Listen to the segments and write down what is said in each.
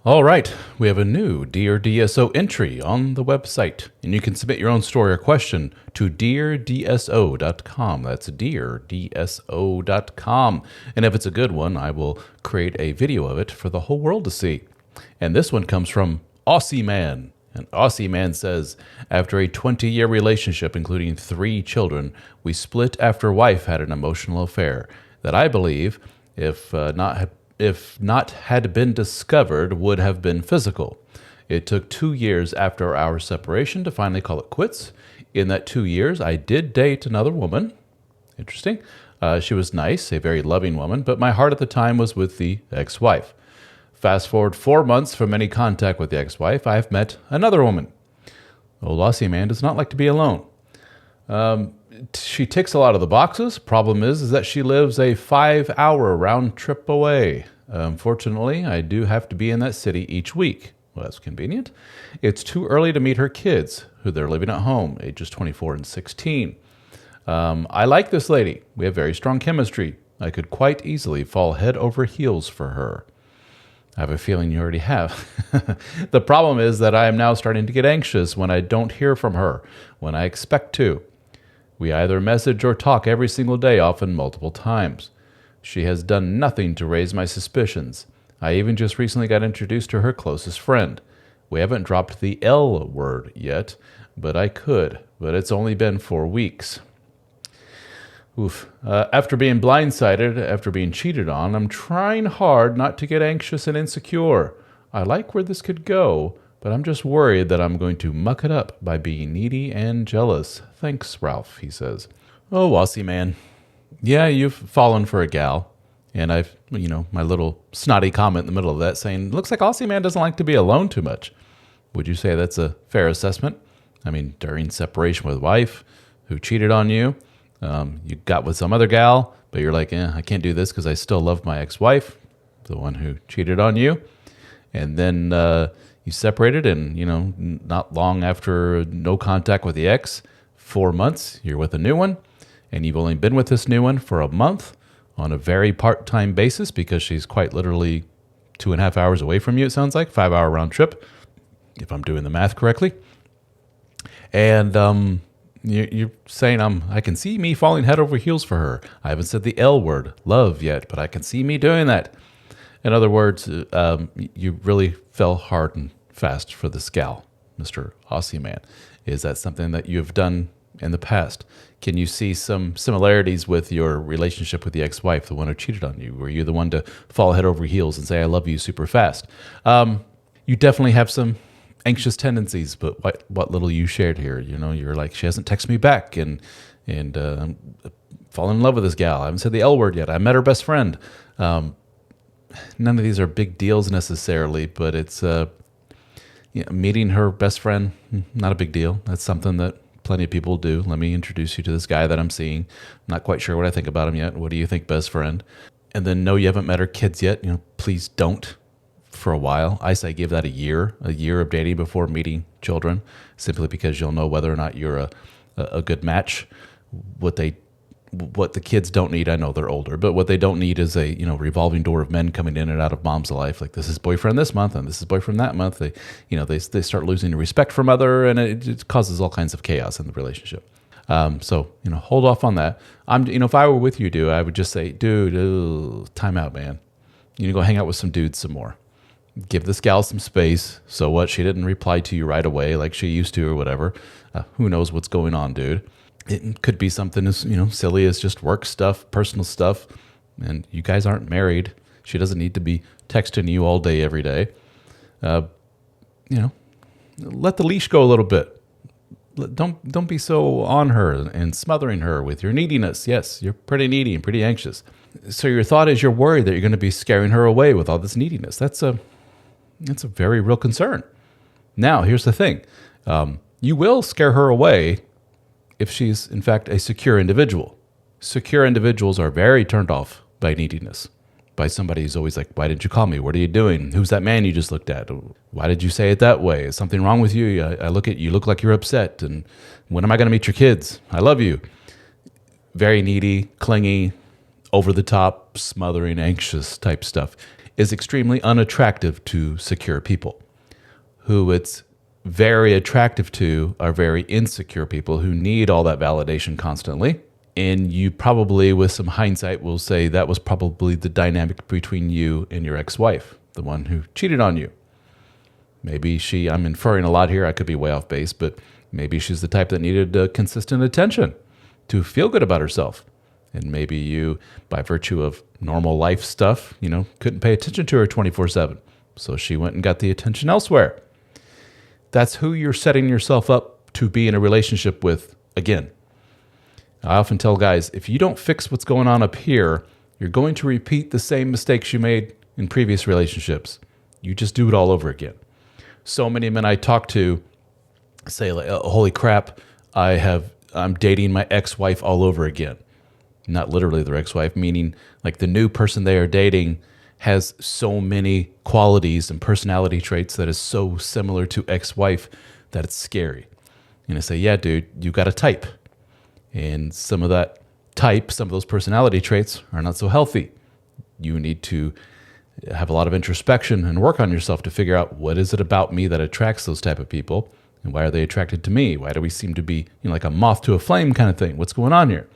All right, we have a new Dear DSO entry on the website, and you can submit your own story or question to deardso.com. That's deardso.com. And if it's a good one, I will create a video of it for the whole world to see. And this one comes from Aussie Man. And Aussie Man says, after a 20-year relationship, including 3 children, we split after wife had an emotional affair that I believe, if not had been discovered, would have been physical. It took 2 years after our separation to finally call it quits. In that 2 years, I did date another woman. Interesting. She was nice, a very loving woman, but my heart at the time was with the ex-wife. Fast forward 4 months from any contact with the ex-wife, I've met another woman. Old Aussie Man does not like to be alone. She ticks a lot of the boxes. Problem is that she lives a 5-hour round trip away. Unfortunately, I do have to be in that city each week. Well, that's convenient. It's too early to meet her kids, who they're living at home, ages 24 and 16. I like this lady. We have very strong chemistry. I could quite easily fall head over heels for her. I have a feeling you already have. The problem is that I am now starting to get anxious when I don't hear from her, when I expect to. We either message or talk every single day, often multiple times. She has done nothing to raise my suspicions. I even just recently got introduced to her closest friend. We haven't dropped the L word yet, but I could. But it's only been 4 weeks. Oof. After being blindsided, after being cheated on, I'm trying hard not to get anxious and insecure. I like where this could go, but I'm just worried that I'm going to muck it up by being needy and jealous. Thanks, Ralph, he says. Oh, Aussie Man. Yeah, you've fallen for a gal. And I've, my little snotty comment in the middle of that saying, looks like Aussie Man doesn't like to be alone too much. Would you say that's a fair assessment? I mean, during separation with wife who cheated on you, you got with some other gal, but you're like, I can't do this because I still love my ex-wife, the one who cheated on you. And then you separated and, not long after no contact with the ex, 4 months, you're with a new one. And you've only been with this new one for a month on a very part-time basis because she's quite literally 2.5 hours away from you, it sounds like, 5-hour round trip, if I'm doing the math correctly. And you're saying I can see me falling head over heels for her. I haven't said the L word, love, yet, but I can see me doing that. In other words, you really fell hard and fast for this gal, Mr. Aussie Man. Is that something that you've done in the past? Can you see some similarities with your relationship with the ex-wife, the one who cheated on you? Were you the one to fall head over heels and say, I love you super fast? You definitely have some anxious tendencies, but what little you shared here, you're like, she hasn't texted me back and I'm falling in love with this gal. I haven't said the L word yet. I met her best friend. None of these are big deals necessarily, but it's meeting her best friend, not a big deal. That's something that plenty of people do. Let me introduce you to this guy that I'm seeing. Not quite sure what I think about him yet. What do you think, best friend? And then, no, you haven't met her kids yet. Please don't for a while. I say give that a year of dating before meeting children, simply because you'll know whether or not you're a good match. What the kids don't need, I know they're older, but what they don't need is a revolving door of men coming in and out of mom's life. Like, this is boyfriend this month and this is boyfriend that month. They start losing respect for mother, and it causes all kinds of chaos in the relationship. So hold off on that. If I were with you, dude, I would just say, dude, time out, man. Go hang out with some dudes some more. Give this gal some space. So what? She didn't reply to you right away like she used to or whatever. Who knows what's going on, dude? It could be something as silly as just work stuff, personal stuff, and you guys aren't married. She doesn't need to be texting you all day, every day. Let the leash go a little bit. Don't be so on her and smothering her with your neediness. Yes, you're pretty needy and pretty anxious. So your thought is you're worried that you're going to be scaring her away with all this neediness. That's a very real concern. Now, here's the thing. You will scare her away if she's, in fact, a secure individual. Secure individuals are very turned off by neediness, by somebody who's always like, why didn't you call me? What are you doing? Who's that man you just looked at? Why did you say it that way? Is something wrong with you? I look at you, look like you're upset. And when am I going to meet your kids? I love you. Very needy, clingy, over the top, smothering, anxious type stuff. is extremely unattractive to secure people. Who it's very attractive to are very insecure people who need all that validation constantly. And you probably, with some hindsight, will say that was probably the dynamic between you and your ex-wife, the one who cheated on you. Maybe I'm inferring a lot here, I could be way off base, but maybe she's the type that needed consistent attention to feel good about herself. And maybe you, by virtue of normal life stuff, couldn't pay attention to her 24/7. So she went and got the attention elsewhere. That's who you're setting yourself up to be in a relationship with again. I often tell guys, if you don't fix what's going on up here, you're going to repeat the same mistakes you made in previous relationships. You just do it all over again. So many men I talk to say, like, oh, holy crap, I'm dating my ex-wife all over again. Not literally their ex-wife, meaning like the new person they are dating has so many qualities and personality traits that is so similar to ex-wife that it's scary. And I say, yeah, dude, you got a type. And some of that type, some of those personality traits are not so healthy. You need to have a lot of introspection and work on yourself to figure out what is it about me that attracts those type of people, and why are they attracted to me? Why do we seem to be like a moth to a flame kind of thing? What's going on here?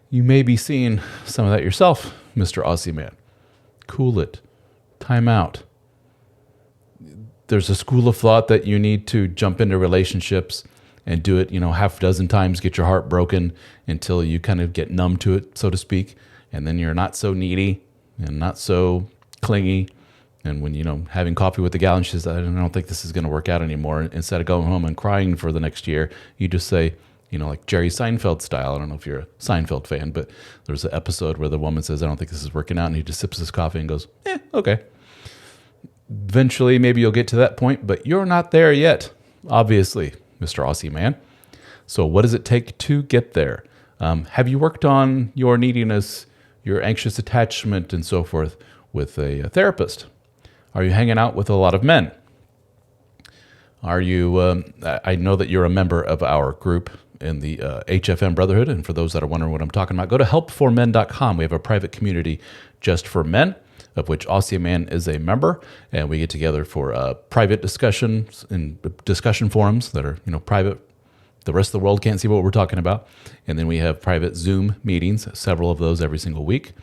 You may be seeing some of that yourself, Mr. Aussie Man. Cool it. Time out. There's a school of thought that you need to jump into relationships and do it, half a dozen times, get your heart broken until you kind of get numb to it, so to speak. And then you're not so needy and not so clingy. And when, having coffee with the gal and she says, I don't think this is going to work out anymore. Instead of going home and crying for the next year, you just say, like Jerry Seinfeld style. I don't know if you're a Seinfeld fan, but there's an episode where the woman says, I don't think this is working out. And he just sips his coffee and goes, okay. Eventually, maybe you'll get to that point, but you're not there yet, obviously, Mr. Aussie Man. So what does it take to get there? Have you worked on your neediness, your anxious attachment, and so forth with a therapist? Are you hanging out with a lot of men? Are you, I know that you're a member of our group in the HFM Brotherhood, and for those that are wondering what I'm talking about, go to helpformen.com. We have a private community just for men, of which Aussie Man is a member, and we get together for private discussions and discussion forums that are private. The rest of the world can't see what we're talking about. And then we have private Zoom meetings, several of those every single week.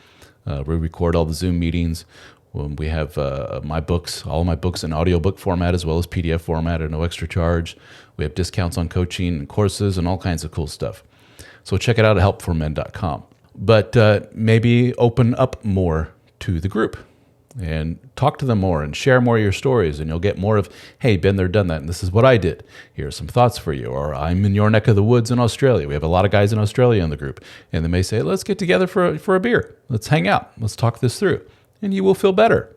We record all the Zoom meetings. We have my books, all of my books in audiobook format as well as PDF format at no extra charge. We have discounts on coaching and courses and all kinds of cool stuff. So check it out at helpformen.com. But maybe open up more to the group and talk to them more and share more of your stories, and you'll get more of, hey, been there, done that, and this is what I did. Here are some thoughts for you. Or I'm in your neck of the woods in Australia. We have a lot of guys in Australia in the group, and they may say, let's get together for a beer. Let's hang out. Let's talk this through, and you will feel better.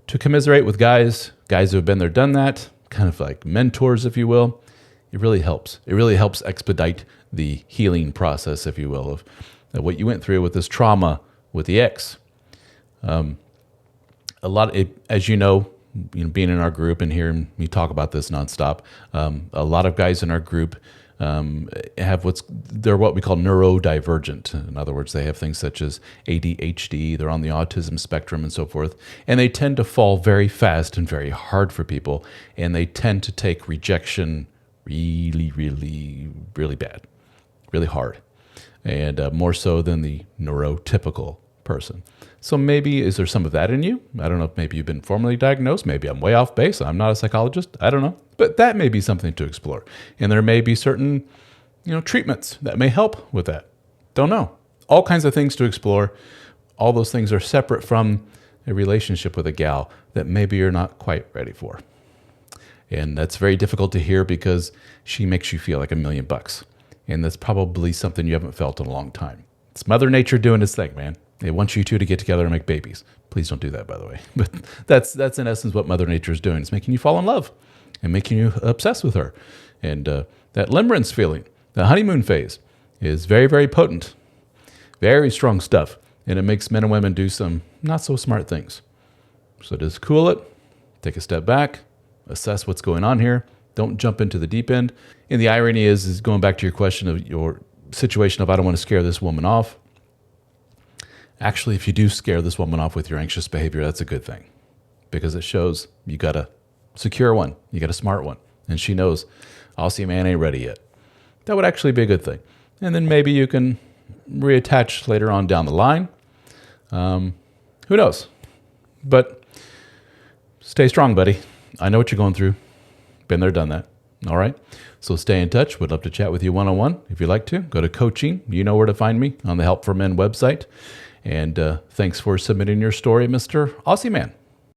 To commiserate with guys who have been there, done that, kind of like mentors, if you will, it really helps. It really helps expedite the healing process, if you will, of what you went through with this trauma with the ex. As you know, being in our group and hearing me talk about this nonstop, a lot of guys in our group have they're what we call neurodivergent. In other words, they have things such as ADHD, they're on the autism spectrum and so forth, and they tend to fall very fast and very hard for people, and they tend to take rejection really, really, really bad, really hard, and more so than the neurotypical person. So maybe, is there some of that in you? I don't know if maybe you've been formally diagnosed. Maybe I'm way off base. I'm not a psychologist. I don't know. But that may be something to explore. And there may be certain, treatments that may help with that. Don't know. All kinds of things to explore. All those things are separate from a relationship with a gal that maybe you're not quite ready for. And that's very difficult to hear because she makes you feel like $1,000,000. And that's probably something you haven't felt in a long time. It's Mother Nature doing its thing, man. It wants you two to get together and make babies. Please don't do that, by the way. But that's in essence what Mother Nature is doing. It's making you fall in love and making you obsessed with her. And that limerence feeling, the honeymoon phase, is very, very potent. Very strong stuff. And it makes men and women do some not so smart things. So just cool it, take a step back, assess what's going on here. Don't jump into the deep end. And the irony is going back to your question of your situation of I don't want to scare this woman off. Actually, if you do scare this woman off with your anxious behavior, that's a good thing because it shows you got a secure one, you got a smart one, and she knows Aussie Man ain't ready yet. That would actually be a good thing. And then maybe you can reattach later on down the line. Who knows? But stay strong, buddy. I know what you're going through. Been there, done that. All right. So stay in touch. Would love to chat with you one-on-one. If you'd like to, go to coaching. You know where to find me on the Help for Men website. And thanks for submitting your story, Mr. Aussie Man.